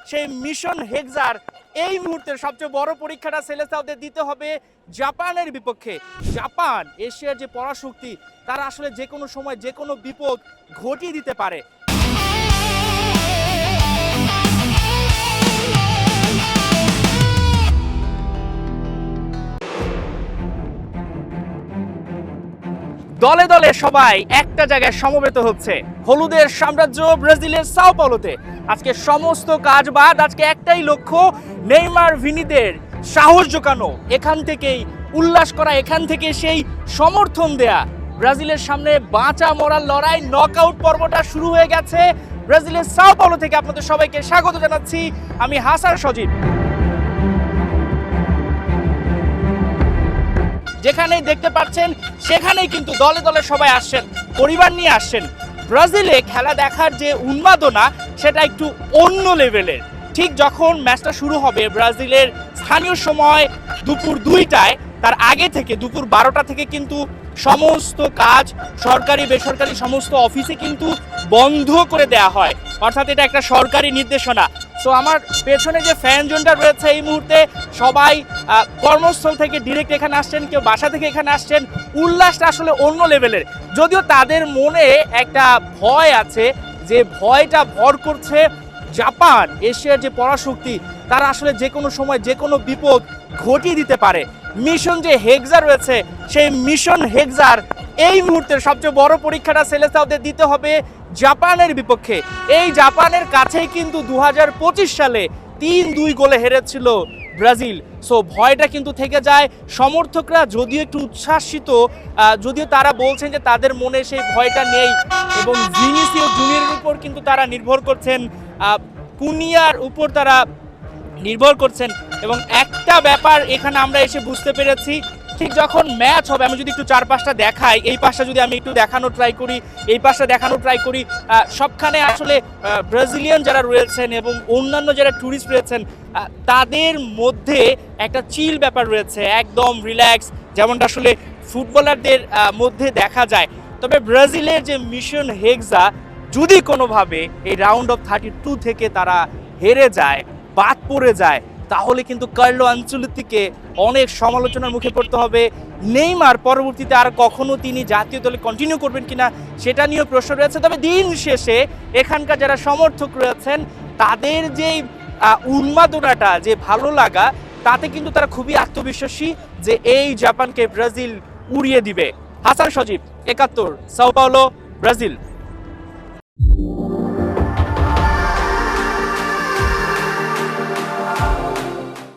সেই মিশন হেক্সার এই মুহূর্তের সবচেয়ে বড় পরীক্ষাটা সেলেসাওদের দিতে হবে জাপানের বিপক্ষে। জাপান এশিয়ার যে পরাশক্তি, তারা আসলে যে কোনো সময় যে কোনো বিপদ ঘটিয়ে দিতে পারে। দলে দলে সবাই একটা জায়গায় সমবেত হচ্ছে হলুদের সাম্রাজ্য ব্রাজিলের সাও পাওলোতে। আজকে সমস্ত কাজ বাদ, আজকে একটাই লক্ষ্য, নেইমার ভিনিদের সাহস জোগানো, এখান থেকেই উল্লাস করা, এখান থেকে সেই সমর্থন দেয়া। ব্রাজিলের সামনে বাঁচা মরার লড়াই, নকআউট পর্বটা শুরু হয়ে গেছে। ব্রাজিলের সাও পাওলো থেকে আপনাদের সবাইকে স্বাগত জানাচ্ছি, আমি হাসান সজীব। যেখানেই দেখতে পাচ্ছেন সেখানেই কিন্তু দলে দলে সবাই আসছেন, পরিবার নিয়ে আসছেন। ব্রাজিলে খেলা দেখার যে উন্মাদনা সেটা একটু অন্য লেভেলের। ঠিক যখন ম্যাচটা শুরু হবে ব্রাজিলের স্থানীয় সময় দুপুর 2টায়, তার আগে থেকে দুপুর 12টা থেকে কিন্তু সমস্ত কাজ সরকারি বেসরকারি সমস্ত অফিসে কিন্তু বন্ধ করে দেয়া হয়, অর্থাৎ এটা একটা সরকারি নির্দেশনা। তো আমার পেছনে যে ফ্যান জোনটা রয়েছে, এই মুহূর্তে সবাই কর্মস্থল থেকে ডিরেক্ট এখানে আসছেন, কেউ বাসা থেকে এখানে আসছেন। উল্লাসটা আসলে অন্য লেভেলের, যদিও তাদের মনে একটা ভয় আছে, যে ভয়টা ভর করছে জাপান এশিয়ার যে পরাশক্তি, তারা আসলে যে কোনো সময় যে কোনো বিপদ ঘটিয়ে দিতে পারে। মিশন যে হেক্সার রয়েছে, সেই মিশন হেক্সার এই মুহূর্তের সবচেয়ে বড় পরীক্ষাটা সেলেসাওদের দিতে হবে জাপানের বিপক্ষে। এই জাপানের কাছেই কিন্তু 2025 সালে 3-2 গোলে হেরেছিল ব্রাজিল। সো ভয়টা কিন্তু থেকে যায়। সমর্থকরা যদিও একটু উচ্ছ্বাসিত, যদিও তারা বলছেন যে তাদের মনে সেই ভয়টা নেই, এবং ভিনিসিয়াস জুনিয়রের উপর কিন্তু তারা নির্ভর করছেন, কুনিয়ার উপর তারা নির্ভর করছেন। এবং একটা ব্যাপার এখানে আমরা এসে বুঝতে পেরেছি, ঠিক যখন ম্যাচ হবে, আমি যদি একটু চারপাশটা দেখাই, এই পাশটা যদি আমি একটু দেখানো ট্রাই করি, এই পাশটা দেখানো ট্রাই করি, সবখানে আসলে ব্রাজিলিয়ান যারা রয়েছেন এবং অন্যান্য যারা ট্যুরিস্ট রয়েছেন, তাদের মধ্যে একটা চিল ব্যাপার রয়েছে, একদম রিল্যাক্স, যেমনটা আসলে ফুটবলারদের মধ্যে দেখা যায়। তবে ব্রাজিলের যে মিশন হেক্সা যদি কোনোভাবে এই রাউন্ড অফ 32 থেকে তারা হেরে যায়, বাদ পড়ে যায়, তাহলে কিন্তু কার্লো আনচেলত্তিকে অনেক সমালোচনার মুখে পড়তে হবে। নেইমার পরবর্তীতে আর কখনো তিনি জাতীয় দলে কন্টিনিউ করবেন কিনা সেটা নিয়েও প্রশ্ন রয়েছে। তবে দিন শেষে এখানকার যারা সমর্থক রয়েছেন, তাদের যে উন্মাদনাটা, যে ভালো লাগা, তাতে কিন্তু তারা খুবই আত্মবিশ্বাসী যে এই জাপানকে ব্রাজিল উড়িয়ে দিবে। হাসান সজীব, 71, সাও পাওলো, ব্রাজিল।